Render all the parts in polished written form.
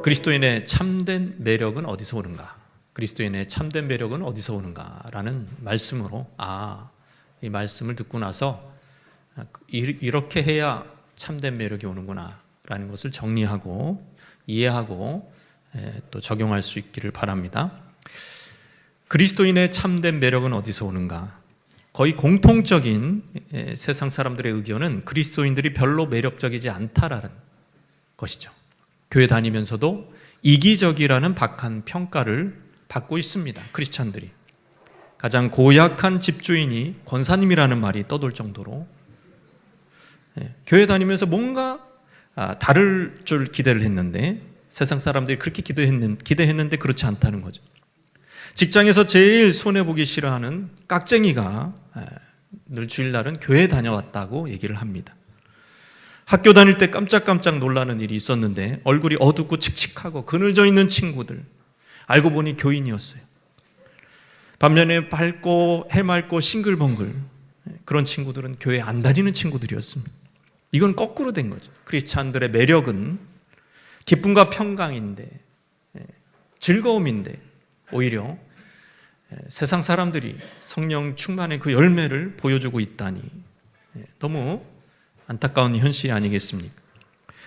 그리스도인의 참된 매력은 어디서 오는가? 그리스도인의 참된 매력은 어디서 오는가라는 말씀으로 이 말씀을 듣고 나서 이렇게 해야 참된 매력이 오는구나 라는 것을 정리하고 이해하고 또 적용할 수 있기를 바랍니다. 그리스도인의 참된 매력은 어디서 오는가? 거의 공통적인 세상 사람들의 의견은 그리스도인들이 별로 매력적이지 않다라는 것이죠. 교회 다니면서도 이기적이라는 박한 평가를 받고 있습니다. 크리스찬들이. 가장 고약한 집주인이 권사님이라는 말이 떠돌 정도로 교회 다니면서 뭔가 다를 줄 기대를 했는데 세상 사람들이 그렇게 기대했는데 그렇지 않다는 거죠. 직장에서 제일 손해보기 싫어하는 깍쟁이가 늘 주일날은 교회 다녀왔다고 얘기를 합니다. 학교 다닐 때 깜짝깜짝 놀라는 일이 있었는데 얼굴이 어둡고 칙칙하고 그늘져 있는 친구들, 알고 보니 교인이었어요. 반면에 밝고 해맑고 싱글벙글 그런 친구들은 교회 안 다니는 친구들이었습니다. 이건 거꾸로 된 거죠. 크리스찬들의 매력은 기쁨과 평강인데 즐거움인데 오히려 세상 사람들이 성령 충만의 그 열매를 보여주고 있다니 너무 안타까운 현실이 아니겠습니까?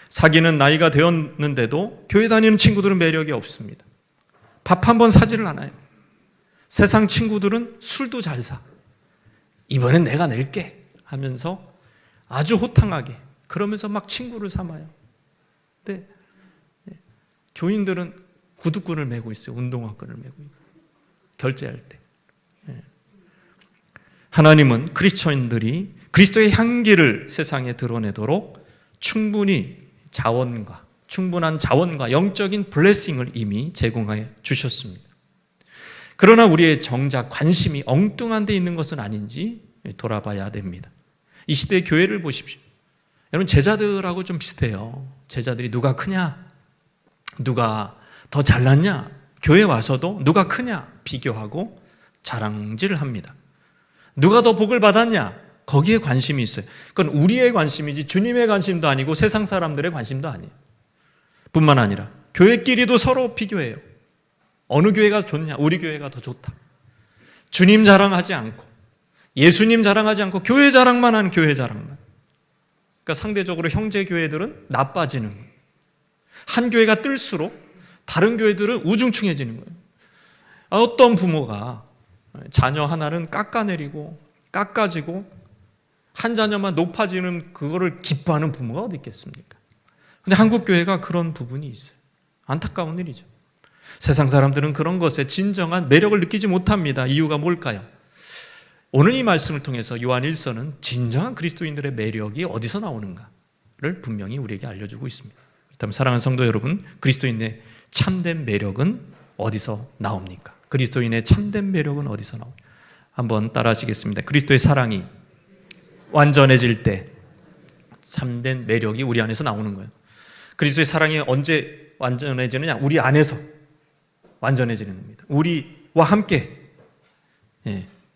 사귀는 나이가 되었는데도 교회 다니는 친구들은 매력이 없습니다. 밥 한 번 사지를 않아요. 세상 친구들은 술도 잘 사. 이번엔 내가 낼게 하면서 아주 호탕하게 그러면서 막 친구를 삼아요. 근데 교인들은 구두끈을 메고 있어요. 운동화끈을 메고 있어요. 결제할 때. 하나님은 크리스천들이 그리스도의 향기를 세상에 드러내도록 충분한 자원과 영적인 블레싱을 이미 제공해 주셨습니다. 그러나 우리의 정작 관심이 엉뚱한 데 있는 것은 아닌지 돌아봐야 됩니다. 이 시대의 교회를 보십시오. 여러분, 제자들하고 좀 비슷해요. 제자들이 누가 크냐, 누가 더 잘났냐, 교회 와서도 누가 크냐 비교하고 자랑질을 합니다. 누가 더 복을 받았냐, 거기에 관심이 있어요. 그건 우리의 관심이지 주님의 관심도 아니고 세상 사람들의 관심도 아니에요. 뿐만 아니라 교회끼리도 서로 비교해요. 어느 교회가 좋냐, 우리 교회가 더 좋다. 주님 자랑하지 않고 예수님 자랑하지 않고 교회 자랑만 하는 교회 자랑만. 그러니까 상대적으로 형제 교회들은 나빠지는 거예요. 한 교회가 뜰수록 다른 교회들은 우중충해지는 거예요. 어떤 부모가 자녀 하나는 깎아내리고 깎아지고 한 자녀만 높아지는 그거를 기뻐하는 부모가 어디 있겠습니까? 근데 한국 교회가 그런 부분이 있어요. 안타까운 일이죠. 세상 사람들은 그런 것에 진정한 매력을 느끼지 못합니다. 이유가 뭘까요? 오늘 이 말씀을 통해서 요한 1서는 진정한 그리스도인들의 매력이 어디서 나오는가를 분명히 우리에게 알려주고 있습니다. 그렇다면 사랑하는 성도 여러분, 그리스도인의 참된 매력은 어디서 나옵니까? 그리스도인의 참된 매력은 어디서 나옵니까? 한번 따라 하시겠습니다. 그리스도의 사랑이 완전해질 때 참된 매력이 우리 안에서 나오는 거예요. 그리스도의 사랑이 언제 완전해지느냐? 우리 안에서 완전해지는 겁니다. 우리와 함께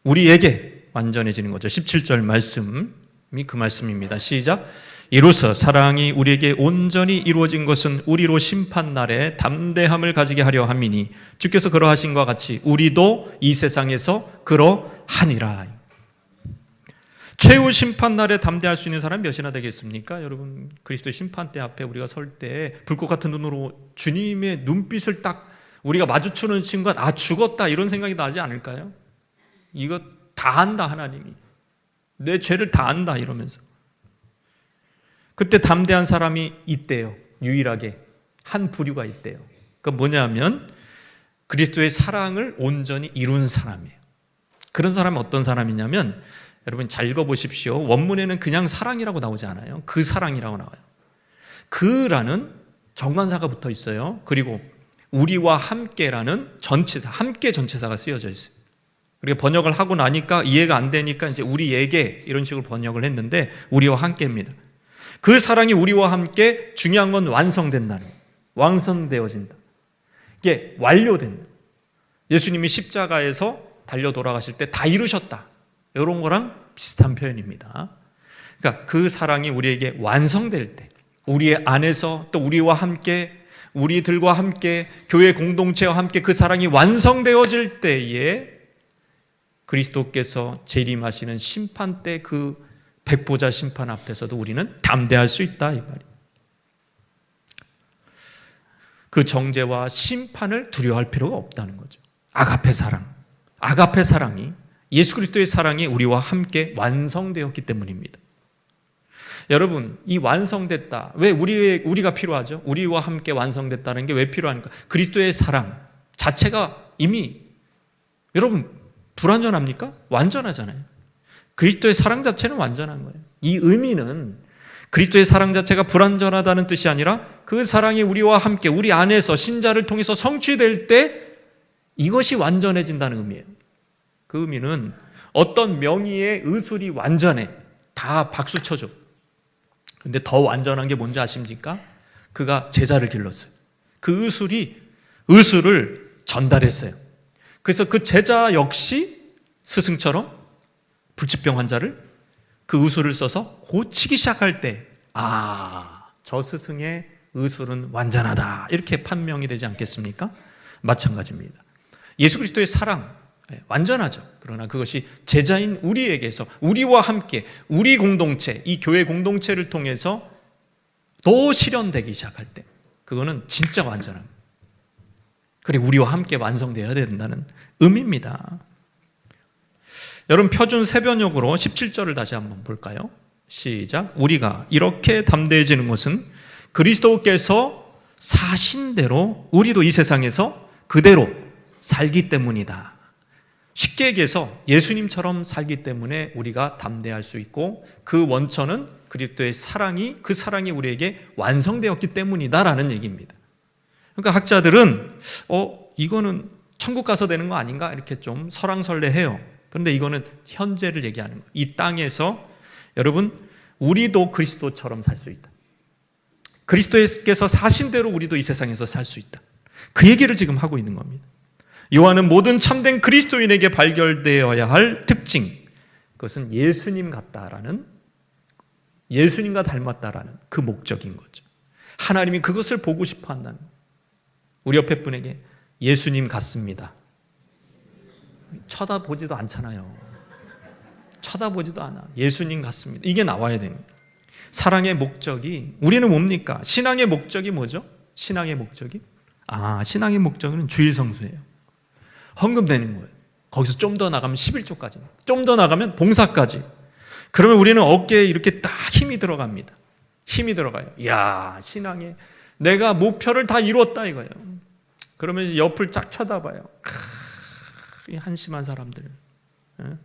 우리에게 완전해지는 거죠. 17절 말씀이 그 말씀입니다. 시작. 이로써 사랑이 우리에게 온전히 이루어진 것은 우리로 심판날에 담대함을 가지게 하려 함이니 주께서 그러하신 것과 같이 우리도 이 세상에서 그러하니라. 최후 심판날에 담대할 수 있는 사람이 몇이나 되겠습니까? 여러분, 그리스도의 심판대 앞에 우리가 설 때 불꽃 같은 눈으로 주님의 눈빛을 딱 우리가 마주치는 순간 죽었다 이런 생각이 나지 않을까요? 이거 다 안다, 하나님이 내 죄를 다 안다 이러면서. 그때 담대한 사람이 있대요. 유일하게 한 부류가 있대요. 그건 뭐냐면 그리스도의 사랑을 온전히 이룬 사람이에요. 그런 사람은 어떤 사람이냐면, 여러분 잘 읽어보십시오. 원문에는 그냥 사랑이라고 나오지 않아요. 그 사랑이라고 나와요. 그라는 정관사가 붙어 있어요. 그리고 우리와 함께라는 전치사, 함께 전치사가 쓰여져 있어요. 그리고 번역을 하고 나니까 이해가 안 되니까 이제 우리에게 이런 식으로 번역을 했는데 우리와 함께입니다. 그 사랑이 우리와 함께, 중요한 건 완성된다는 거예요. 완성되어진다. 이게 완료된다. 예수님이 십자가에서 달려 돌아가실 때 다 이루셨다. 이런 거랑 비슷한 표현입니다. 그러니까 그 사랑이 우리에게 완성될 때, 우리의 안에서 또 우리와 함께 우리들과 함께 교회 공동체와 함께 그 사랑이 완성되어질 때에 그리스도께서 재림하시는 심판 때 그 백보자 심판 앞에서도 우리는 담대할 수 있다 이 말이에요. 그 정죄와 심판을 두려워할 필요가 없다는 거죠. 아가페 사랑이 예수 그리스도의 사랑이 우리와 함께 완성되었기 때문입니다. 여러분, 이 완성됐다. 왜 우리가 필요하죠? 우리와 함께 완성됐다는 게 왜 필요합니까? 그리스도의 사랑 자체가 이미 여러분 불완전합니까? 완전하잖아요. 그리스도의 사랑 자체는 완전한 거예요. 이 의미는 그리스도의 사랑 자체가 불완전하다는 뜻이 아니라 그 사랑이 우리와 함께 우리 안에서 신자를 통해서 성취될 때 이것이 완전해진다는 의미예요. 그 의미는 어떤 명의의 의술이 완전해. 다 박수 쳐줘. 근데 더 완전한 게 뭔지 아십니까? 그가 제자를 길렀어요. 그 의술을 전달했어요. 그래서 그 제자 역시 스승처럼 불치병 환자를 그 의술을 써서 고치기 시작할 때, 저 스승의 의술은 완전하다. 이렇게 판명이 되지 않겠습니까? 마찬가지입니다. 예수 그리스도의 사랑, 완전하죠. 그러나 그것이 제자인 우리에게서 우리와 함께 우리 공동체, 이 교회 공동체를 통해서 또 실현되기 시작할 때 그거는 진짜 완전합니다. 그래 우리와 함께 완성되어야 된다는 의미입니다. 여러분 표준 세변역으로 17절을 다시 한번 볼까요? 시작. 우리가 이렇게 담대해지는 것은 그리스도께서 사신 대로 우리도 이 세상에서 그대로 살기 때문이다. 쉽게 얘기해서 예수님처럼 살기 때문에 우리가 담대할 수 있고 그 원천은 그리스도의 사랑이 그 사랑이 우리에게 완성되었기 때문이다라는 얘기입니다. 그러니까 학자들은 이거는 천국 가서 되는 거 아닌가 이렇게 좀 설왕설래해요. 그런데 이거는 현재를 얘기하는 거예요. 이 땅에서 여러분 우리도 그리스도처럼 살 수 있다. 그리스도께서 사신 대로 우리도 이 세상에서 살 수 있다. 그 얘기를 지금 하고 있는 겁니다. 요한은 모든 참된 그리스도인에게 발견되어야 할 특징, 그것은 예수님 같다라는, 예수님과 닮았다라는 그 목적인 거죠. 하나님이 그것을 보고 싶어 한다는 거예요. 우리 옆에 분에게 예수님 같습니다. 쳐다보지도 않잖아요. 쳐다보지도 않아. 예수님 같습니다. 이게 나와야 됩니다. 사랑의 목적이, 우리는 뭡니까? 신앙의 목적이 뭐죠? 신앙의 목적이? 신앙의 목적은 주일성수예요. 헌금 되는 거예요. 거기서 좀 더 나가면 11조까지, 좀 더 나가면 봉사까지. 그러면 우리는 어깨에 이렇게 딱 힘이 들어갑니다. 힘이 들어가요. 이야, 신앙에 내가 목표를 다 이뤘다 이거예요. 그러면 옆을 쫙 쳐다봐요. 이 한심한 사람들.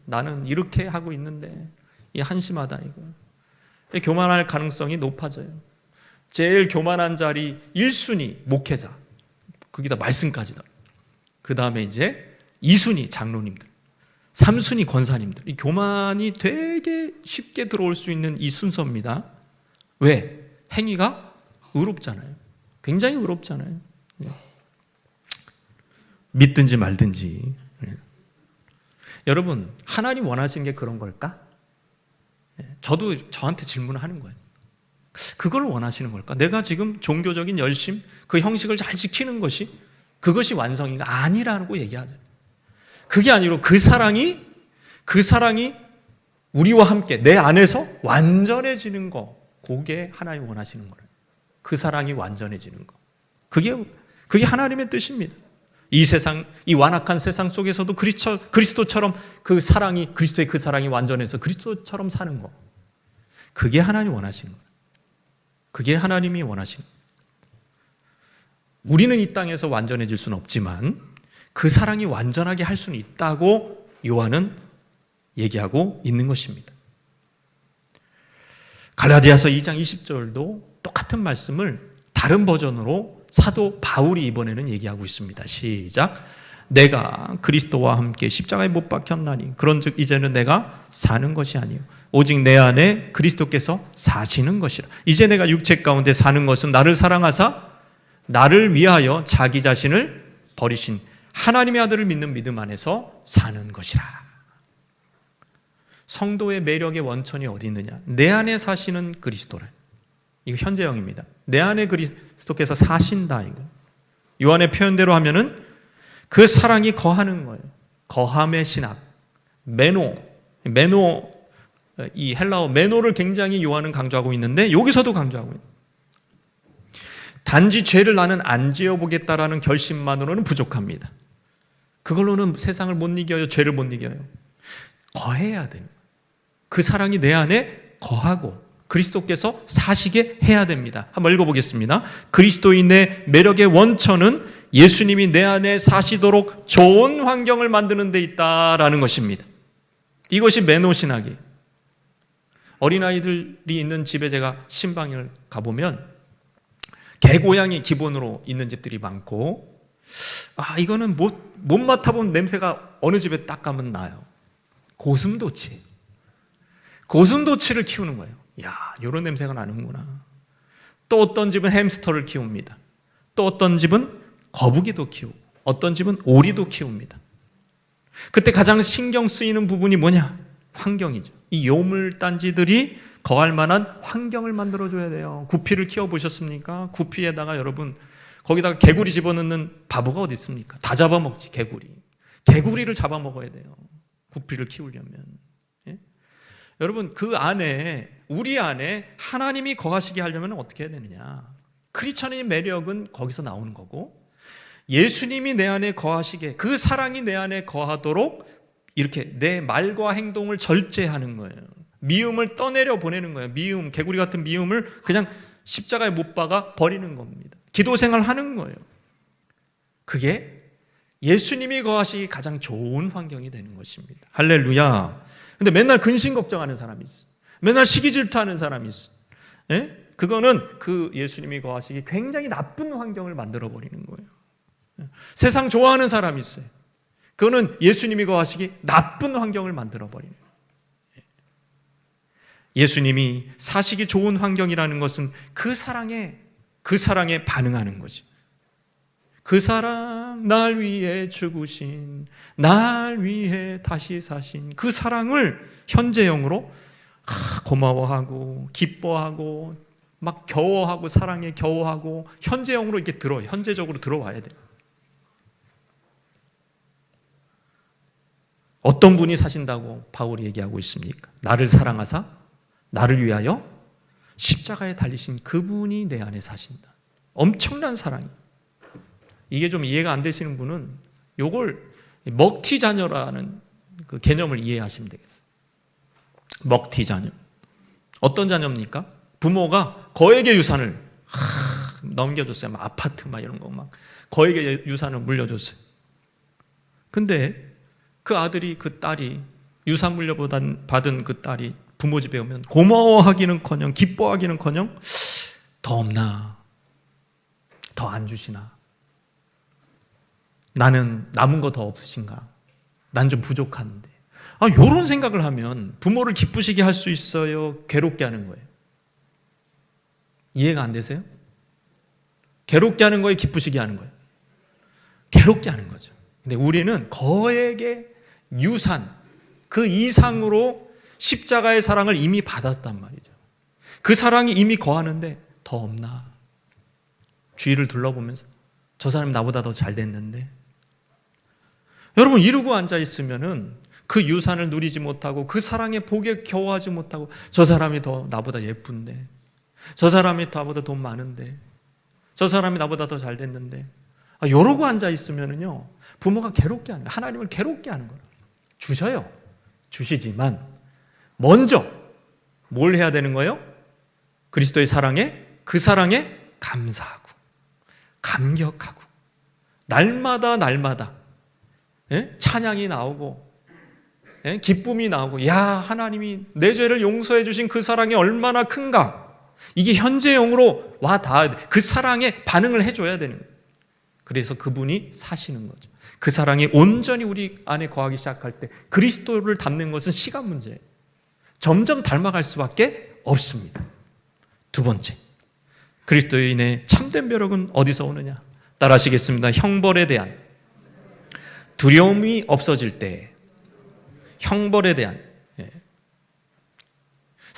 나는 이렇게 하고 있는데 이 한심하다 이거. 교만할 가능성이 높아져요. 제일 교만한 자리 1순위 목회자. 거기다 말씀까지다. 그 다음에 이제 2순위 장로님들, 3순위 권사님들. 이 교만이 되게 쉽게 들어올 수 있는 이 순서입니다. 왜? 행위가 의롭잖아요. 굉장히 의롭잖아요. 믿든지 말든지. 여러분, 하나님 원하시는 게 그런 걸까? 저도 저한테 질문을 하는 거예요. 그걸 원하시는 걸까? 내가 지금 종교적인 열심, 그 형식을 잘 지키는 것이 그것이 완성인가? 아니라고 얘기하죠. 그게 아니고 그 사랑이 우리와 함께 내 안에서 완전해지는 거, 그게 하나님 원하시는 거예요. 그 사랑이 완전해지는 거. 그게 하나님의 뜻입니다. 이 세상, 이 완악한 세상 속에서도 그리스도처럼 그 사랑이, 그리스도의 그 사랑이 완전해서 그리스도처럼 사는 거. 그게 하나님 원하시는 거예요. 그게 하나님이 원하시는 거예요. 우리는 이 땅에서 완전해질 수는 없지만 그 사랑이 완전하게 할 수는 있다고 요한은 얘기하고 있는 것입니다. 갈라디아서 2장 20절도 똑같은 말씀을 다른 버전으로 사도 바울이 이번에는 얘기하고 있습니다. 시작. 내가 그리스도와 함께 십자가에 못 박혔나니 그런즉 이제는 내가 사는 것이 아니요 오직 내 안에 그리스도께서 사시는 것이라. 이제 내가 육체 가운데 사는 것은 나를 사랑하사 나를 위하여 자기 자신을 버리신 하나님의 아들을 믿는 믿음 안에서 사는 것이라. 성도의 매력의 원천이 어디 있느냐? 내 안에 사시는 그리스도를. 이거 현재형입니다. 내 안에 그리스도께서 사신다. 이거. 요한의 표현대로 하면은 그 사랑이 거하는 거예요. 거함의 신학. 메노, 이 헬라어 메노를 굉장히 요한은 강조하고 있는데 여기서도 강조하고 있어요. 단지 죄를 나는 안 지어보겠다라는 결심만으로는 부족합니다. 그걸로는 세상을 못 이겨요. 죄를 못 이겨요. 거해야 돼요. 그 사랑이 내 안에 거하고 그리스도께서 사시게 해야 됩니다. 한번 읽어보겠습니다. 그리스도인의 매력의 원천은 예수님이 내 안에 사시도록 좋은 환경을 만드는 데 있다라는 것입니다. 이것이 메노신학이에요. 어린아이들이 있는 집에 제가 신방을 가보면 개고양이 기본으로 있는 집들이 많고, 이거는 못 맡아본 냄새가 어느 집에 딱 가면 나요. 고슴도치. 고슴도치를 키우는 거예요. 이런 냄새가 나는구나. 또 어떤 집은 햄스터를 키웁니다. 또 어떤 집은 거북이도 키우고, 어떤 집은 오리도 키웁니다. 그때 가장 신경 쓰이는 부분이 뭐냐? 환경이죠. 이 요물단지들이 거할 만한 환경을 만들어줘야 돼요. 구피를 키워보셨습니까? 구피에다가 여러분, 거기다가 개구리 집어넣는 바보가 어디 있습니까? 다 잡아먹지, 개구리. 개구리를 잡아먹어야 돼요. 구피를 키우려면. 예? 여러분, 그 안에, 우리 안에 하나님이 거하시게 하려면 어떻게 해야 되느냐? 크리스천의 매력은 거기서 나오는 거고, 예수님이 내 안에 거하시게, 그 사랑이 내 안에 거하도록 이렇게 내 말과 행동을 절제하는 거예요. 미움을 떠내려 보내는 거예요. 미움, 개구리 같은 미움을 그냥 십자가에 못 박아 버리는 겁니다. 기도 생활하는 거예요. 그게 예수님이 거하시기 가장 좋은 환경이 되는 것입니다. 할렐루야. 근데 맨날 근심 걱정하는 사람이 있어. 맨날 시기 질투하는 사람이 있어. 예? 그거는 그 예수님이 거하시기 굉장히 나쁜 환경을 만들어 버리는 거예요. 세상 좋아하는 사람이 있어요. 그거는 예수님이 거하시기 나쁜 환경을 만들어 버리는 거예요. 예수님이 사시기 좋은 환경이라는 것은 그 사랑에 반응하는 거지. 그 사랑, 날 위해 죽으신, 날 위해 다시 사신 그 사랑을 현재형으로 고마워하고 기뻐하고 막 겨워하고 사랑에 겨워하고 현재형으로 이렇게 현재적으로 들어와야 돼요. 어떤 분이 사신다고 바울이 얘기하고 있습니까? 나를 사랑하사 나를 위하여 십자가에 달리신 그분이 내 안에 사신다. 엄청난 사랑이에요. 이게 좀 이해가 안 되시는 분은 요걸 먹튀 자녀라는 그 개념을 이해하시면 되겠어요. 먹튀 자녀. 어떤 자녀입니까? 부모가 거액의 유산을 넘겨줬어요. 막 아파트 막 이런 거 막 거액의 유산을 물려줬어요. 근데 그 아들이 그 딸이 유산 물려받은 그 딸이 부모 집에 오면 고마워하기는커녕 기뻐하기는커녕 더 없나? 더 안 주시나? 나는 남은 거 더 없으신가? 난 좀 부족한데. 이런 생각을 하면 부모를 기쁘시게 할 수 있어요? 괴롭게 하는 거예요? 이해가 안 되세요? 괴롭게 하는 거예요? 기쁘시게 하는 거예요? 괴롭게 하는 거죠. 근데 우리는 거액의 유산, 그 이상으로 십자가의 사랑을 이미 받았단 말이죠. 그 사랑이 이미 거하는데 더 없나? 주위를 둘러보면서 저 사람이 나보다 더 잘 됐는데. 여러분, 이러고 앉아있으면은 그 유산을 누리지 못하고 그 사랑의 복에 겨워하지 못하고 저 사람이 더 나보다 예쁜데, 저 사람이 나보다 돈 많은데, 저 사람이 나보다 더 잘 됐는데, 이러고 앉아있으면은요 부모가 괴롭게 하는 거예요. 하나님을 괴롭게 하는 거예요. 주셔요. 주시지만 먼저 뭘 해야 되는 거예요? 그리스도의 사랑에, 그 사랑에 감사하고 감격하고 날마다 찬양이 나오고 기쁨이 나오고, 야, 하나님이 내 죄를 용서해 주신 그 사랑이 얼마나 큰가. 이게 현재형으로 와 닿아야 돼. 그 사랑에 반응을 해줘야 되는 거예요. 그래서 그분이 사시는 거죠. 그 사랑이 온전히 우리 안에 거하기 시작할 때 그리스도를 닮는 것은 시간 문제예요. 점점 닮아갈 수밖에 없습니다. 두 번째, 그리스도인의 참된 벼락은 어디서 오느냐? 따라하시겠습니다. 형벌에 대한 두려움이 없어질 때, 형벌에 대한,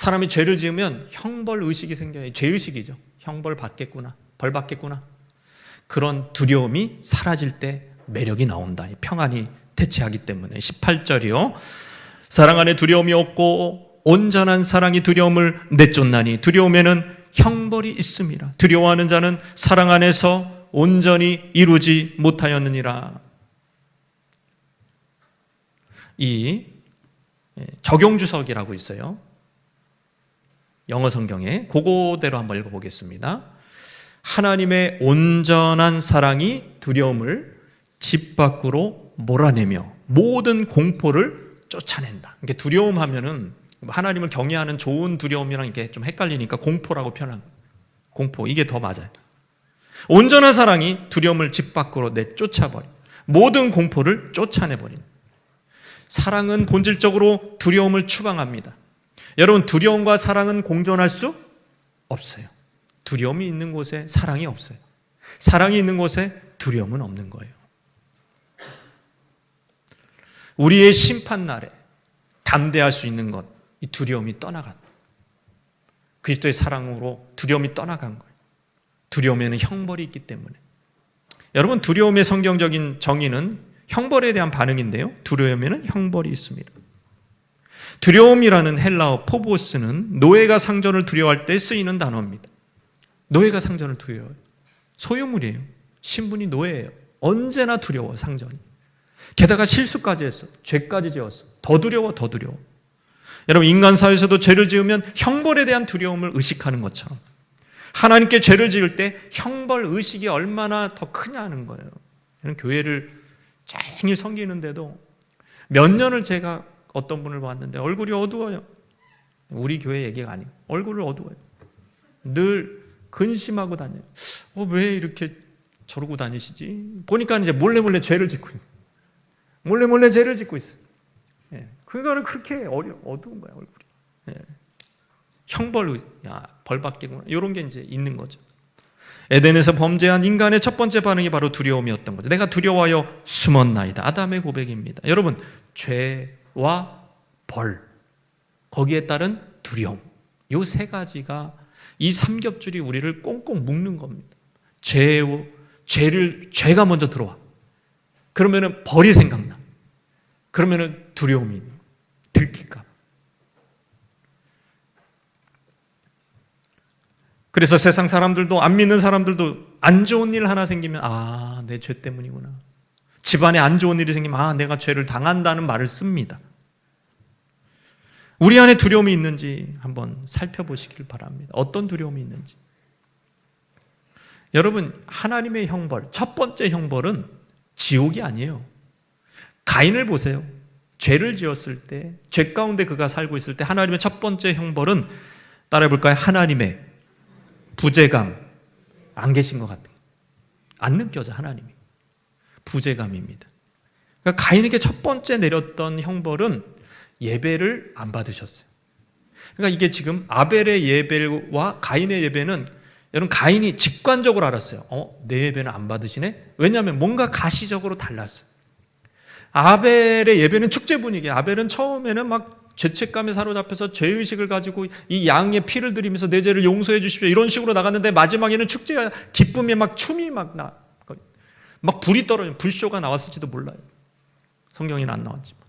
사람이 죄를 지으면 형벌 의식이 생겨요. 죄의식이죠. 형벌 받겠구나, 벌 받겠구나. 그런 두려움이 사라질 때 매력이 나온다. 평안이 대체하기 때문에. 18절이요. 사랑 안에 두려움이 없고 온전한 사랑이 두려움을 내쫓나니 두려움에는 형벌이 있습니다. 두려워하는 자는 사랑 안에서 온전히 이루지 못하였느니라. 이 적용주석이라고 있어요. 영어 성경에 그거대로 한번 읽어보겠습니다. 하나님의 온전한 사랑이 두려움을 집 밖으로 몰아내며 모든 공포를 쫓아낸다. 이게 두려움 하면은 하나님을 경외하는 좋은 두려움이랑 이게 좀 헷갈리니까 공포라고 표현한 공포, 이게 더 맞아요. 온전한 사랑이 두려움을 집 밖으로 내쫓아버린, 모든 공포를 쫓아내버린. 사랑은 본질적으로 두려움을 추방합니다. 여러분, 두려움과 사랑은 공존할 수 없어요. 두려움이 있는 곳에 사랑이 없어요. 사랑이 있는 곳에 두려움은 없는 거예요. 우리의 심판날에 담대할 수 있는 것, 이 두려움이 떠나갔다. 그리스도의 사랑으로 두려움이 떠나간 거예요. 두려움에는 형벌이 있기 때문에. 여러분, 두려움의 성경적인 정의는 형벌에 대한 반응인데요, 두려움에는 형벌이 있습니다. 두려움이라는 헬라어 포보스는 노예가 상전을 두려워할 때 쓰이는 단어입니다. 노예가 상전을 두려워해요. 소유물이에요. 신분이 노예예요. 언제나 두려워, 상전이. 게다가 실수까지 했어. 죄까지 지었어. 더 두려워, 더 두려워. 여러분, 인간 사회에서도 죄를 지으면 형벌에 대한 두려움을 의식하는 것처럼 하나님께 죄를 지을 때 형벌 의식이 얼마나 더 크냐는 거예요. 교회를 쟁일 섬기는데도 몇 년을 제가 어떤 분을 봤는데 얼굴이 어두워요. 우리 교회 얘기가 아니고 얼굴을 어두워요. 늘 근심하고 다녀요. 왜 이렇게 저러고 다니시지? 보니까 이제 몰래 죄를 짓고 있어요. 몰래 죄를 짓고 있어요. 그거는 그렇게 어두운 거야, 얼굴이. 형벌, 벌 받겠구나. 이런 게 이제 있는 거죠. 에덴에서 범죄한 인간의 첫 번째 반응이 바로 두려움이었던 거죠. 내가 두려워하여 숨었나이다. 아담의 고백입니다. 여러분, 죄와 벌, 거기에 따른 두려움, 이 세 가지가, 이 삼겹줄이 우리를 꽁꽁 묶는 겁니다. 죄가 먼저 들어와. 그러면은 벌이 생각나. 그러면은 두려움이 들킬까. 그래서 세상 사람들도, 안 믿는 사람들도 안 좋은 일 하나 생기면 내 죄 때문이구나. 집안에 안 좋은 일이 생기면 내가 죄를 당한다는 말을 씁니다. 우리 안에 두려움이 있는지 한번 살펴보시길 바랍니다. 어떤 두려움이 있는지. 여러분, 하나님의 형벌, 첫 번째 형벌은 지옥이 아니에요. 가인을 보세요. 죄를 지었을 때, 죄 가운데 그가 살고 있을 때 하나님의 첫 번째 형벌은, 따라해볼까요? 하나님의 부재감. 안 계신 것 같아요. 안 느껴져, 하나님이. 부재감입니다. 그러니까 가인에게 첫 번째 내렸던 형벌은 예배를 안 받으셨어요. 그러니까 이게 지금 아벨의 예배와 가인의 예배는, 여러분, 가인이 직관적으로 알았어요. 내 예배는 안 받으시네? 왜냐하면 뭔가 가시적으로 달랐어요. 아벨의 예배는 축제 분위기예요. 아벨은 처음에는 막 죄책감에 사로잡혀서 죄의식을 가지고 이 양의 피를 드리면서 내 죄를 용서해 주십시오, 이런 식으로 나갔는데, 마지막에는 축제가, 기쁨에 막 춤이 막 불이 떨어지는 불쇼가 나왔을지도 몰라요. 성경에는 안 나왔지만.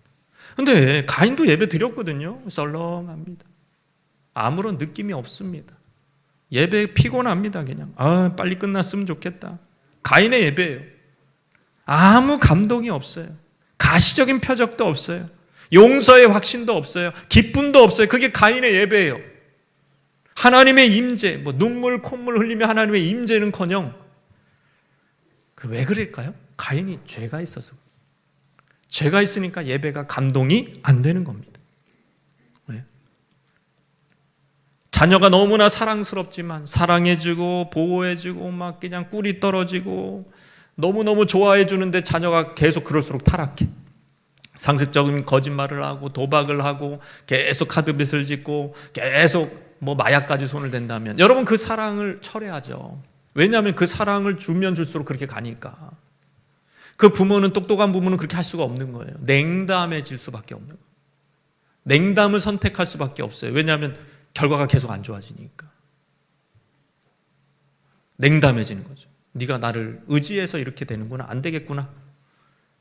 근데 가인도 예배 드렸거든요. 썰렁합니다. 아무런 느낌이 없습니다. 예배 피곤합니다. 그냥 빨리 끝났으면 좋겠다. 가인의 예배예요. 아무 감동이 없어요. 가시적인 표적도 없어요. 용서의 확신도 없어요. 기쁨도 없어요. 그게 가인의 예배예요. 하나님의 임재, 눈물 콧물 흘리며 하나님의 임재는커녕, 왜 그럴까요? 가인이 죄가 있어서. 죄가 있으니까 예배가 감동이 안 되는 겁니다. 왜? 자녀가 너무나 사랑스럽지만 사랑해주고 보호해주고 막 그냥 꿀이 떨어지고 너무너무 좋아해 주는데 자녀가 계속 그럴수록 타락해. 상습적인 거짓말을 하고 도박을 하고 계속 카드빚을 짓고 계속 마약까지 손을 댄다면, 여러분, 그 사랑을 철회하죠. 왜냐하면 그 사랑을 주면 줄수록 그렇게 가니까. 그 부모는, 똑똑한 부모는 그렇게 할 수가 없는 거예요. 냉담해질 수밖에 없는 거예요. 냉담을 선택할 수밖에 없어요. 왜냐하면 결과가 계속 안 좋아지니까 냉담해지는 거죠. 네가 나를 의지해서 이렇게 되는구나. 안 되겠구나.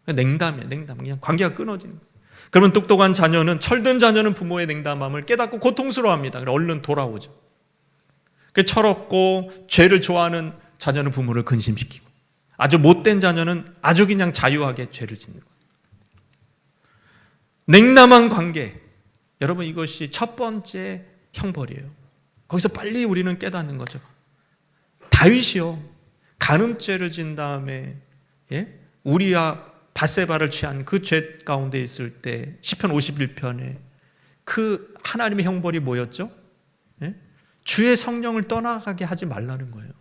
냉담해. 그냥 관계가 끊어지는 거예요. 그러면 똑똑한 자녀는, 철든 자녀는 부모의 냉담함을 깨닫고 고통스러워합니다. 그래서 얼른 돌아오죠. 철없고 죄를 좋아하는 자녀는 부모를 근심시키고, 아주 못된 자녀는 아주 그냥 자유하게 죄를 짓는 거예요. 냉담한 관계, 여러분 이것이 첫 번째 형벌이에요. 거기서 빨리 우리는 깨닫는 거죠. 다윗이요, 간음죄를 진 다음에 우리야 밧세바를 취한 그 죄 가운데 있을 때 시편 51편에 그 하나님의 형벌이 뭐였죠? 주의 성령을 떠나가게 하지 말라는 거예요.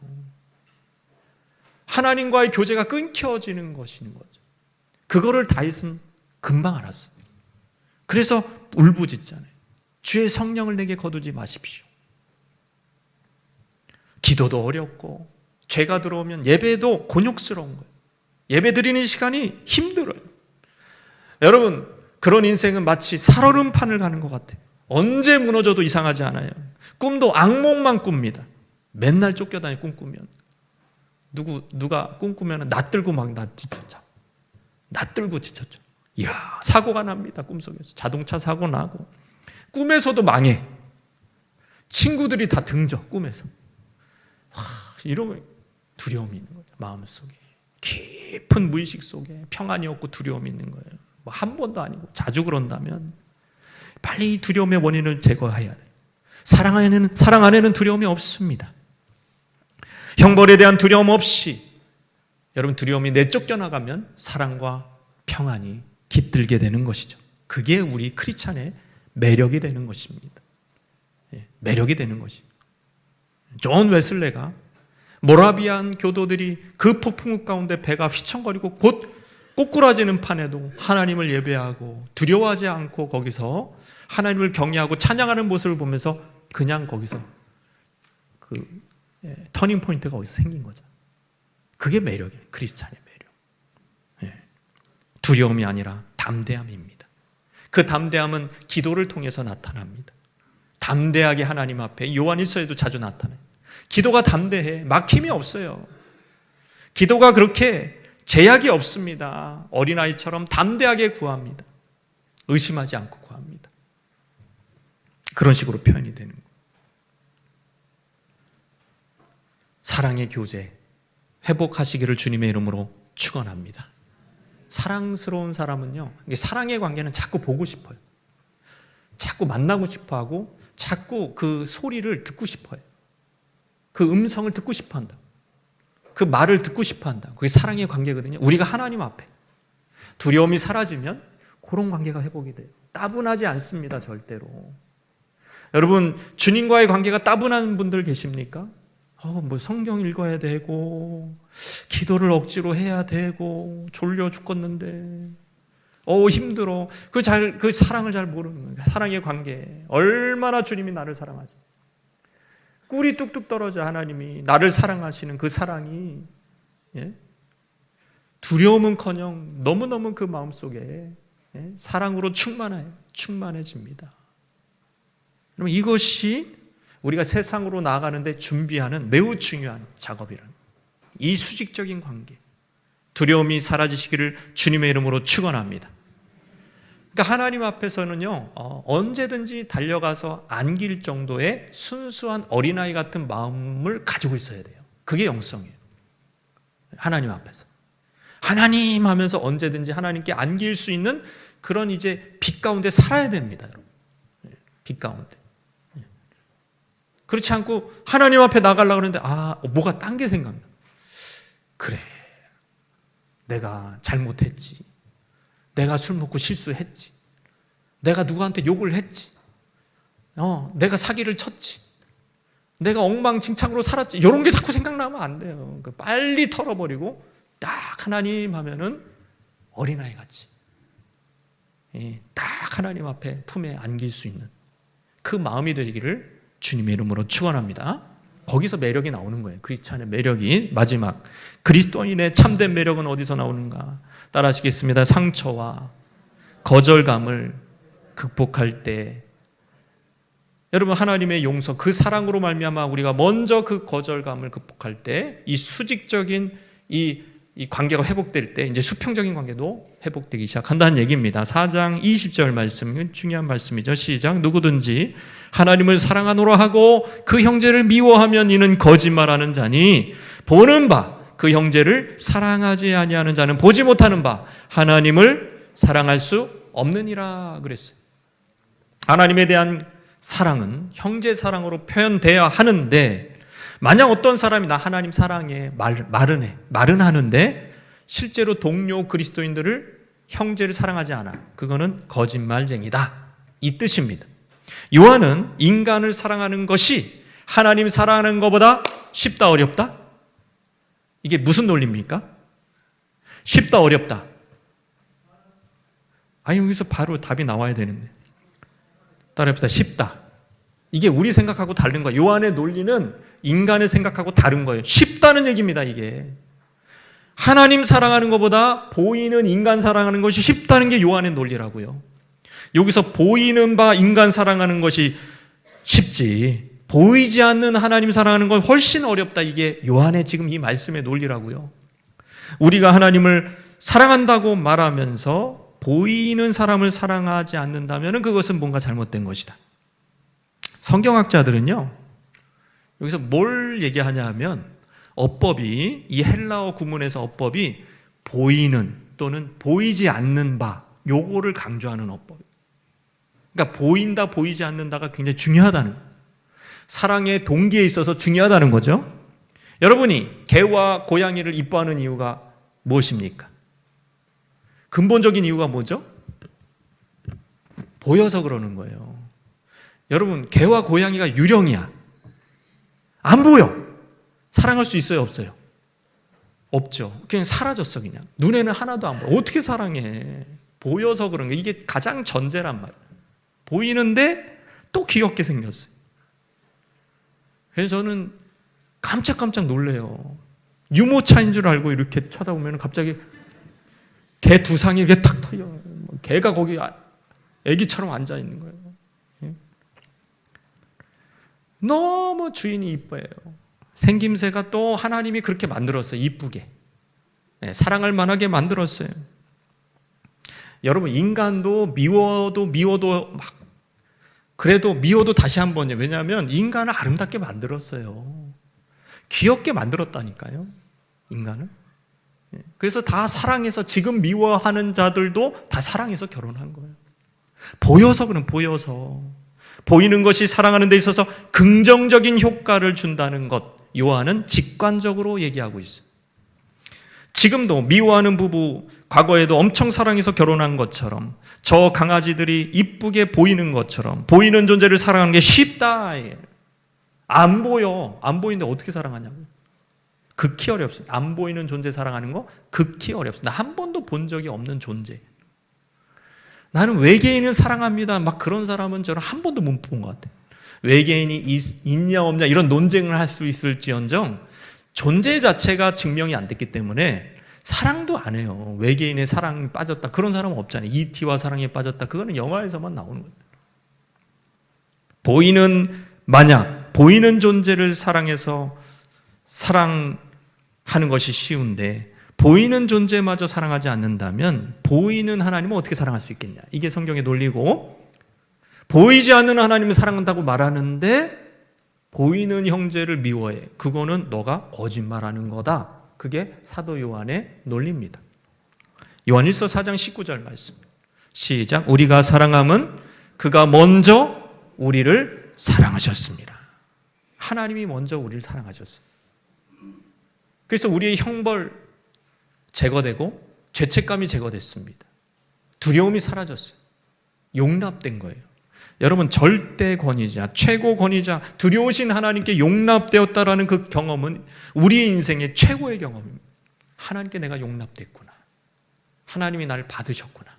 하나님과의 교제가 끊겨지는 것인 거죠. 그거를 다윗은 금방 알았어요. 그래서 울부짖잖아요. 주의 성령을 내게 거두지 마십시오. 기도도 어렵고 죄가 들어오면 예배도 곤욕스러운 거예요. 예배 드리는 시간이 힘들어요. 여러분, 그런 인생은 마치 살얼음판을 가는 것 같아요. 언제 무너져도 이상하지 않아요. 꿈도 악몽만 꿉니다. 맨날 쫓겨다니 꿈꾸면. 누가 꿈꾸면 낯들고 막 뒤쫓아. 낯들고 지쳤죠. 이야, 사고가 납니다. 꿈속에서. 자동차 사고 나고. 꿈에서도 망해. 친구들이 다 등져, 꿈에서. 이러면 두려움이 있는 거예요. 마음속에. 깊은 무의식 속에 평안이 없고 두려움이 있는 거예요. 한 번도 아니고 자주 그런다면 빨리 이 두려움의 원인을 제거해야 돼요. 사랑 안에는 두려움이 없습니다. 형벌에 대한 두려움 없이, 여러분 두려움이 내쫓겨 나가면 사랑과 평안이 깃들게 되는 것이죠. 그게 우리 크리스찬의 매력이 되는 것입니다. 매력이 되는 것이죠. 존 웨슬레가 모라비안 교도들이 그 폭풍우 가운데 배가 휘청거리고 곧 꼬꾸라지는 판에도 하나님을 예배하고 두려워하지 않고 거기서 하나님을 경외하고 찬양하는 모습을 보면서 그냥 거기서 터닝 포인트가 거기서 생긴 거죠. 그게 매력이에요. 크리스찬의 매력. 두려움이 아니라 담대함입니다. 그 담대함은 기도를 통해서 나타납니다. 담대하게 하나님 앞에, 요한일서에도 자주 나타나요. 기도가 담대해. 막힘이 없어요. 기도가 그렇게 제약이 없습니다. 어린아이처럼 담대하게 구합니다. 의심하지 않고 구합니다. 그런 식으로 표현이 되는 거예요. 사랑의 교제 회복하시기를 주님의 이름으로 축원합니다. 사랑스러운 사람은요, 사랑의 관계는 자꾸 보고 싶어요. 자꾸 만나고 싶어하고 자꾸 그 소리를 듣고 싶어요. 그 음성을 듣고 싶어한다. 그 말을 듣고 싶어한다. 그게 사랑의 관계거든요. 우리가 하나님 앞에 두려움이 사라지면 그런 관계가 회복이 돼요. 따분하지 않습니다. 절대로. 여러분, 주님과의 관계가 따분한 분들 계십니까? 뭐 성경 읽어야 되고 기도를 억지로 해야 되고 졸려 죽겠는데 힘들어. 그 사랑을 잘 모르는 거예요. 사랑의 관계. 얼마나 주님이 나를 사랑하지. 꿀이 뚝뚝 떨어져 하나님이 나를 사랑하시는 그 사랑이 두려움은커녕 너무너무 그 마음속에 사랑으로 충만해집니다. 그럼 이것이 우리가 세상으로 나아가는데 준비하는 매우 중요한 작업이라는 이 수직적인 관계, 두려움이 사라지시기를 주님의 이름으로 축원합니다. 그러니까 하나님 앞에서는요, 언제든지 달려가서 안길 정도의 순수한 어린아이 같은 마음을 가지고 있어야 돼요. 그게 영성이에요. 하나님 앞에서. 하나님 하면서 언제든지 하나님께 안길 수 있는 그런 이제 빛 가운데 살아야 됩니다, 여러분. 빛 가운데. 그렇지 않고 하나님 앞에 나가려고 하는데 뭐가 딴 게 생각나. 그래, 내가 잘못했지. 내가 술 먹고 실수했지. 내가 누구한테 욕을 했지. 내가 사기를 쳤지. 내가 엉망진창으로 살았지. 이런 게 자꾸 생각나면 안 돼요. 빨리 털어버리고 딱 하나님 하면은 어린아이 같이 딱 하나님 앞에 품에 안길 수 있는 그 마음이 되기를 주님의 이름으로 축원합니다. 거기서 매력이 나오는 거예요. 크리스찬의 매력이. 마지막, 그리스도인의 참된 매력은 어디서 나오는가? 따라 하시겠습니다. 상처와 거절감을 극복할 때 여러분, 하나님의 용서, 그 사랑으로 말미암아 우리가 먼저 그 거절감을 극복할 때 이 수직적인 이 관계가 회복될 때 이제 수평적인 관계도 회복되기 시작한다는 얘기입니다. 4장 20절 말씀, 중요한 말씀이죠. 시작. 누구든지 하나님을 사랑하노라 하고 그 형제를 미워하면 이는 거짓말하는 자니 보는 바 그 형제를 사랑하지 아니하는 자는 보지 못하는 바 하나님을 사랑할 수 없느니라 그랬어요. 하나님에 대한 사랑은 형제 사랑으로 표현돼야 하는데, 만약 어떤 사람이 나 하나님 사랑해 말은 하는데 실제로 동료 그리스도인들을, 형제를 사랑하지 않아, 그거는 거짓말쟁이다, 이 뜻입니다. 요한은 인간을 사랑하는 것이 하나님 사랑하는 것보다 쉽다 어렵다? 이게 무슨 논리입니까? 쉽다 어렵다? 아니, 여기서 바로 답이 나와야 되는데. 따라해봅시다. 쉽다. 이게 우리 생각하고 다른 거예요. 요한의 논리는 인간의 생각하고 다른 거예요. 쉽다는 얘기입니다, 이게. 하나님 사랑하는 것보다 보이는 인간 사랑하는 것이 쉽다는 게 요한의 논리라고요. 여기서 보이는 바 인간 사랑하는 것이 쉽지, 보이지 않는 하나님 사랑하는 건 훨씬 어렵다, 이게 요한의 지금 이 말씀의 논리라고요. 우리가 하나님을 사랑한다고 말하면서 보이는 사람을 사랑하지 않는다면 그것은 뭔가 잘못된 것이다. 성경학자들은요, 여기서 뭘 얘기하냐 하면, 어법이, 이 헬라어 구문에서 어법이 보이는 또는 보이지 않는 바, 요거를 강조하는 어법. 그러니까 보인다, 보이지 않는다가 굉장히 중요하다는 거예요. 사랑의 동기에 있어서 중요하다는 거죠. 여러분이 개와 고양이를 이뻐하는 이유가 무엇입니까? 근본적인 이유가 뭐죠? 보여서 그러는 거예요. 여러분, 개와 고양이가 유령이야. 안 보여. 사랑할 수 있어요, 없어요? 없죠. 그냥 사라졌어, 그냥. 눈에는 하나도 안 보여. 어떻게 사랑해? 보여서 그런 거. 이게 가장 전제란 말이에요. 보이는데 또 귀엽게 생겼어요. 그래서 저는 깜짝깜짝 놀래요. 유모차인 줄 알고 이렇게 쳐다보면 갑자기 개 두 상이 이렇게 탁 터져. 개가 거기 애기처럼 앉아 있는 거예요. 너무 주인이 이뻐요. 생김새가 또 하나님이 그렇게 만들었어요. 이쁘게. 사랑할 만하게 만들었어요. 여러분, 인간도 미워도 막, 그래도 미워도 다시 한 번요. 왜냐하면 인간을 아름답게 만들었어요. 귀엽게 만들었다니까요, 인간을. 그래서 다 사랑해서, 지금 미워하는 자들도 다 사랑해서 결혼한 거예요. 보여서 그런, 보여서. 보이는 것이 사랑하는 데 있어서 긍정적인 효과를 준다는 것, 요한은 직관적으로 얘기하고 있어요. 지금도 미워하는 부부, 과거에도 엄청 사랑해서 결혼한 것처럼, 저 강아지들이 이쁘게 보이는 것처럼 보이는 존재를 사랑하는 게 쉽다. 안 보여. 안 보이는데 어떻게 사랑하냐고요. 극히 어렵습니다. 안 보이는 존재 사랑하는 거 극히 어렵습니다. 한 번도 본 적이 없는 존재. 나는 외계인을 사랑합니다, 막 그런 사람은 저는 한 번도 못 본 것 같아요. 외계인이 있냐 없냐 이런 논쟁을 할 수 있을지언정 존재 자체가 증명이 안 됐기 때문에 사랑도 안 해요. 외계인의 사랑에 빠졌다, 그런 사람은 없잖아요. E.T.와 사랑에 빠졌다, 그거는 영화에서만 나오는 거예요. 만약 보이는 존재를 사랑해서 사랑하는 것이 쉬운데 보이는 존재마저 사랑하지 않는다면 보이는 하나님은 어떻게 사랑할 수 있겠냐, 이게 성경의 논리고, 보이지 않는 하나님을 사랑한다고 말하는데 보이는 형제를 미워해, 그거는 너가 거짓말하는 거다. 그게 사도 요한의 논리입니다. 요한일서 4장 19절 말씀, 시작. 우리가 사랑함은 그가 먼저 우리를 사랑하셨습니다. 하나님이 먼저 우리를 사랑하셨어요. 그래서 우리의 형벌 제거되고 죄책감이 제거됐습니다. 두려움이 사라졌어요. 용납된 거예요. 여러분, 절대 권위자, 최고 권위자, 두려우신 하나님께 용납되었다라는 그 경험은 우리의 인생의 최고의 경험입니다. 하나님께 내가 용납됐구나. 하나님이 나를 받으셨구나.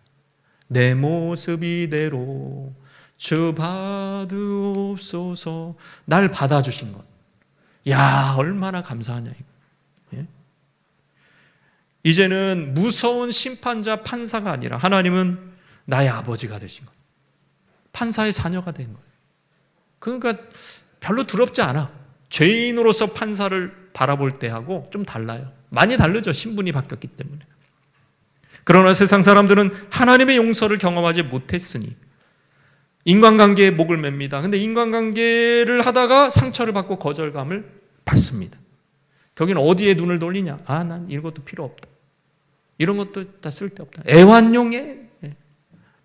내 모습 이대로 주 받으옵소서. 날 받아주신 것. 야, 얼마나 감사하냐 이거. 예? 이제는 무서운 심판자, 판사가 아니라 하나님은 나의 아버지가 되신 것. 판사의 자녀가 된 거예요. 그러니까 별로 두렵지 않아. 죄인으로서 판사를 바라볼 때하고 좀 달라요. 많이 다르죠. 신분이 바뀌었기 때문에. 그러나 세상 사람들은 하나님의 용서를 경험하지 못했으니 인간관계에 목을 맵니다. 근데 인간관계를 하다가 상처를 받고 거절감을 받습니다. 거기는 어디에 눈을 돌리냐? 난 이것도 필요 없다. 이런 것도 다 쓸데없다. 애완용에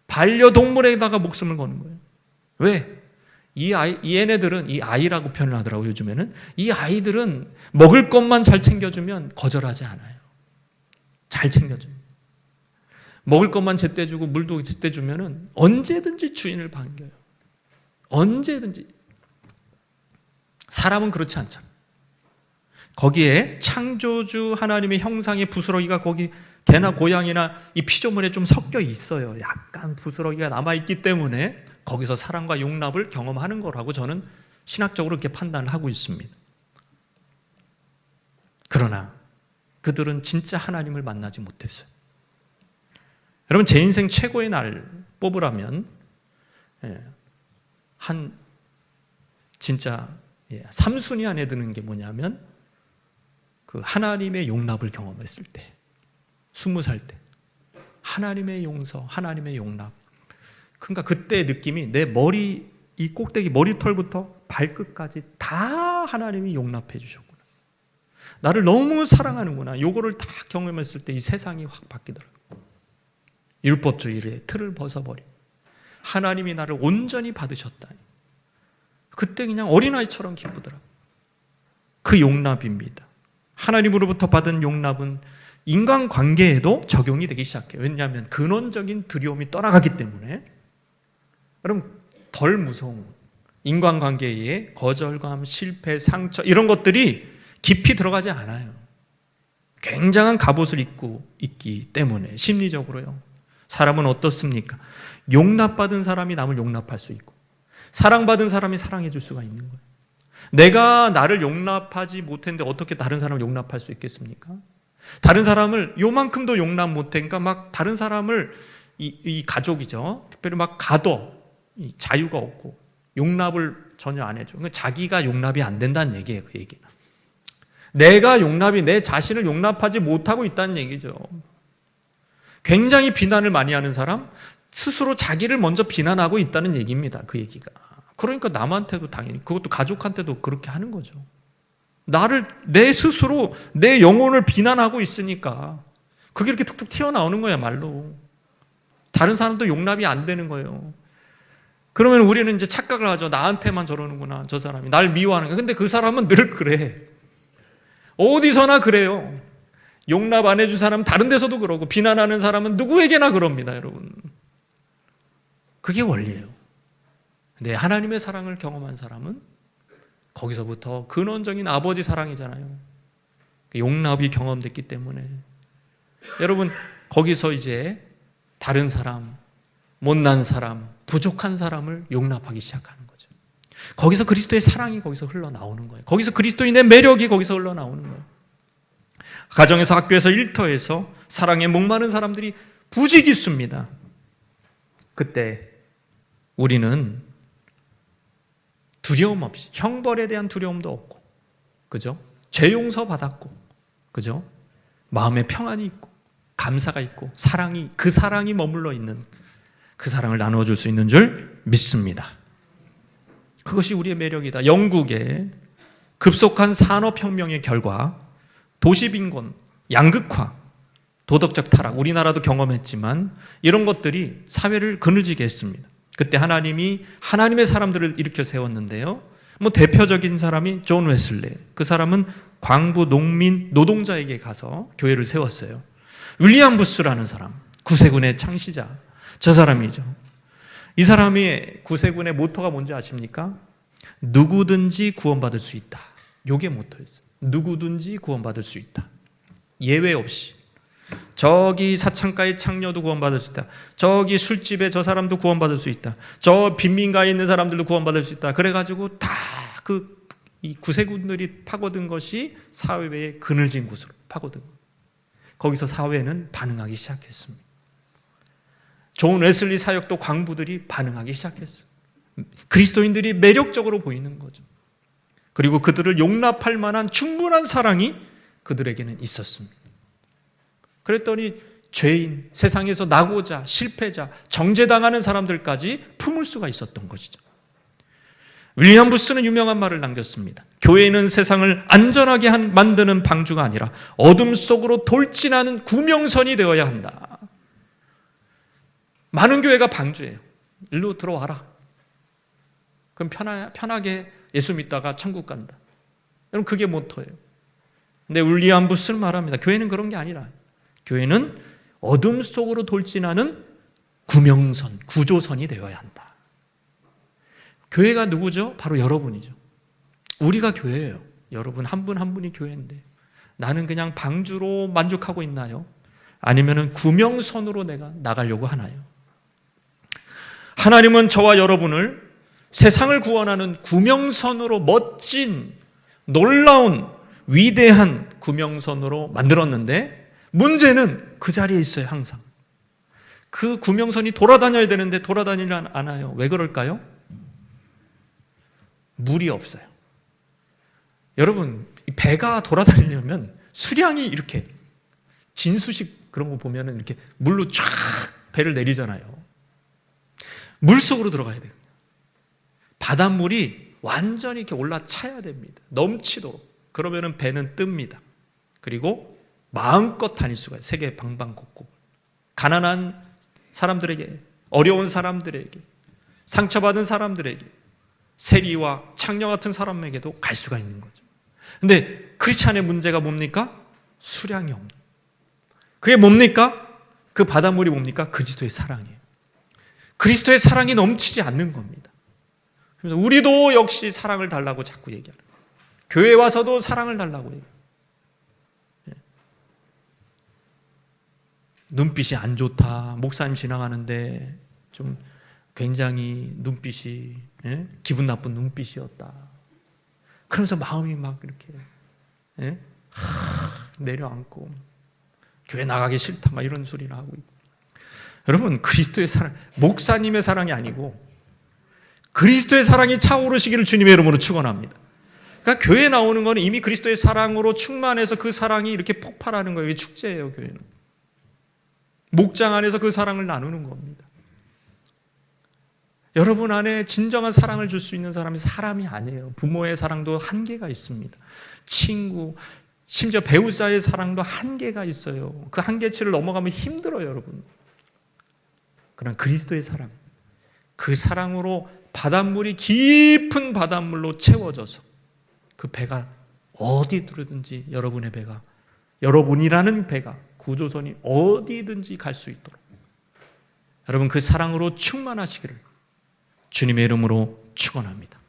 반려동물에다가 목숨을 거는 거예요. 왜? 얘네들은, 이 아이라고 표현을 하더라고요, 요즘에는. 이 아이들은 먹을 것만 잘 챙겨주면 거절하지 않아요. 잘 챙겨줍니다. 먹을 것만 제때 주고 물도 제때 주면은 언제든지 주인을 반겨요. 언제든지. 사람은 그렇지 않잖아요. 거기에 창조주 하나님의 형상의 부스러기가 거기 개나 고양이나 이 피조물에 좀 섞여 있어요. 약간 부스러기가 남아있기 때문에 거기서 사랑과 용납을 경험하는 거라고 저는 신학적으로 그렇게 판단을 하고 있습니다. 그러나 그들은 진짜 하나님을 만나지 못했어요. 여러분, 제 인생 최고의 날 뽑으라면 한 진짜 3순위 안에 드는 게 뭐냐면 그 하나님의 용납을 경험했을 때, 20살 때 하나님의 용서, 하나님의 용납. 그러니까 그때의 느낌이 내 머리, 이 꼭대기 머리털부터 발끝까지 다 하나님이 용납해 주셨구나. 나를 너무 사랑하는구나. 요거를 다 경험했을 때 이 세상이 확 바뀌더라고요. 율법주의의 틀을 벗어버리고 하나님이 나를 온전히 받으셨다. 그때 그냥 어린아이처럼 기쁘더라고요. 그 용납입니다. 하나님으로부터 받은 용납은 인간관계에도 적용이 되기 시작해요. 왜냐하면 근원적인 두려움이 떠나가기 때문에. 여러분, 덜 무서운 인간관계에 거절감, 실패, 상처 이런 것들이 깊이 들어가지 않아요. 굉장한 갑옷을 입고 있기 때문에 심리적으로요. 사람은 어떻습니까? 용납받은 사람이 남을 용납할 수 있고 사랑받은 사람이 사랑해 줄 수가 있는 거예요. 내가 나를 용납하지 못했는데 어떻게 다른 사람을 용납할 수 있겠습니까? 다른 사람을 요만큼도 용납 못하니까 막 다른 사람을 이 가족이죠. 특별히 막 가둬. 자유가 없고 용납을 전혀 안 해줘. 그러니까 자기가 용납이 안 된다는 얘기예요. 그 얘기는. 내가 용납이 내 자신을 용납하지 못하고 있다는 얘기죠. 굉장히 비난을 많이 하는 사람, 스스로 자기를 먼저 비난하고 있다는 얘기입니다. 그 얘기가. 그러니까 남한테도 당연히, 그것도 가족한테도 그렇게 하는 거죠. 나를, 내 스스로 내 영혼을 비난하고 있으니까 그게 이렇게 툭툭 튀어나오는 거야, 말로. 다른 사람도 용납이 안 되는 거예요. 그러면 우리는 이제 착각을 하죠. 나한테만 저러는구나, 저 사람이. 날 미워하는 거야. 근데 그 사람은 늘 그래. 어디서나 그래요. 용납 안 해준 사람은 다른 데서도 그러고 비난하는 사람은 누구에게나 그럽니다, 여러분. 그게 원리예요. 근데 하나님의 사랑을 경험한 사람은 거기서부터 근원적인 아버지 사랑이잖아요. 용납이 경험됐기 때문에 여러분, 거기서 이제 다른 사람, 못난 사람, 부족한 사람을 용납하기 시작하는 거죠. 거기서 그리스도의 사랑이 거기서 흘러나오는 거예요. 거기서 그리스도인의 매력이 거기서 흘러나오는 거예요. 가정에서, 학교에서, 일터에서 사랑에 목마른 사람들이 부지기수입니다. 그때 우리는 두려움 없이, 형벌에 대한 두려움도 없고, 그죠? 죄 용서 받았고, 그죠? 마음에 평안이 있고, 감사가 있고, 사랑이, 그 사랑이 머물러 있는, 그 사랑을 나눠줄 수 있는 줄 믿습니다. 그것이 우리의 매력이다. 영국의 급속한 산업혁명의 결과 도시 빈곤, 양극화, 도덕적 타락, 우리나라도 경험했지만 이런 것들이 사회를 그늘지게 했습니다. 그때 하나님이 하나님의 사람들을 일으켜 세웠는데요. 대표적인 사람이 존 웨슬리. 그 사람은 광부 농민 노동자에게 가서 교회를 세웠어요. 윌리엄 부스라는 사람, 구세군의 창시자. 저 사람이죠. 이 사람이 구세군의 모토가 뭔지 아십니까? 누구든지 구원받을 수 있다. 이게 모토였어요. 누구든지 구원받을 수 있다. 예외 없이. 저기 사창가의 창녀도 구원받을 수 있다. 저기 술집에 저 사람도 구원받을 수 있다. 저 빈민가에 있는 사람들도 구원받을 수 있다. 그래가지고 다 이 구세군들이 파고든 것이 사회의 그늘진 곳으로 파고든 거예요. 거기서 사회는 반응하기 시작했습니다. 존 웨슬리 사역도 광부들이 반응하기 시작했어요. 그리스도인들이 매력적으로 보이는 거죠. 그리고 그들을 용납할 만한 충분한 사랑이 그들에게는 있었습니다. 그랬더니 죄인, 세상에서 나고자, 실패자, 정죄당하는 사람들까지 품을 수가 있었던 것이죠. 윌리엄 부스는 유명한 말을 남겼습니다. 교회는 세상을 안전하게 만드는 방주가 아니라 어둠 속으로 돌진하는 구명선이 되어야 한다. 많은 교회가 방주예요. 일로 들어와라. 그럼 편하게 예수 믿다가 천국 간다. 여러분, 그게 모토예요. 근데 윌리엄 부스는 말합니다. 교회는 그런 게 아니라 교회는 어둠 속으로 돌진하는 구명선, 구조선이 되어야 한다. 교회가 누구죠? 바로 여러분이죠. 우리가 교회예요. 여러분 한 분 한 분이 교회인데 나는 그냥 방주로 만족하고 있나요? 아니면 구명선으로 내가 나가려고 하나요? 하나님은 저와 여러분을 세상을 구원하는 구명선으로, 멋진 놀라운 위대한 구명선으로 만들었는데 문제는 그 자리에 있어요. 항상 그 구명선이 돌아다녀야 되는데 돌아다니지 않아요. 왜 그럴까요? 물이 없어요. 여러분, 배가 돌아다니려면 수량이 이렇게 진수식 그런 거 보면은 이렇게 물로 쫙 배를 내리잖아요. 물 속으로 들어가야 돼요. 바닷물이 완전히 이렇게 올라차야 됩니다. 넘치도록. 그러면은 배는 뜹니다. 그리고 마음껏 다닐 수가 있어요. 세계 방방곡곡. 가난한 사람들에게, 어려운 사람들에게, 상처받은 사람들에게, 세리와 창녀 같은 사람에게도 갈 수가 있는 거죠. 근데 크리스찬의 문제가 뭡니까? 수량이 없는. 그게 뭡니까? 그 바닷물이 뭡니까? 그리스도의 사랑이에요. 그리스도의 사랑이 넘치지 않는 겁니다. 그래서 우리도 역시 사랑을 달라고 자꾸 얘기하는 거예요. 교회 와서도 사랑을 달라고 얘기해요. 눈빛이 안 좋다. 목사님 지나가는데 좀 굉장히 눈빛이 기분 나쁜 눈빛이었다. 그러면서 마음이 막 이렇게 내려앉고 교회 나가기 싫다 막 이런 소리를 하고 있고. 여러분, 그리스도의 사랑, 목사님의 사랑이 아니고 그리스도의 사랑이 차오르시기를 주님의 이름으로 축원합니다. 그러니까 교회에 나오는 거는 이미 그리스도의 사랑으로 충만해서 그 사랑이 이렇게 폭발하는 거예요. 이게 축제예요, 교회는. 목장 안에서 그 사랑을 나누는 겁니다. 여러분 안에 진정한 사랑을 줄 수 있는 사람이 사람이 아니에요. 부모의 사랑도 한계가 있습니다. 친구, 심지어 배우자의 사랑도 한계가 있어요. 그 한계치를 넘어가면 힘들어요, 여러분. 그러나 그리스도의 사랑, 그 사랑으로 바닷물이 깊은 바닷물로 채워져서 그 배가 어디 들든지 여러분의 배가, 여러분이라는 배가, 구조선이 어디든지 갈 수 있도록 여러분 그 사랑으로 충만하시기를 주님의 이름으로 축원합니다.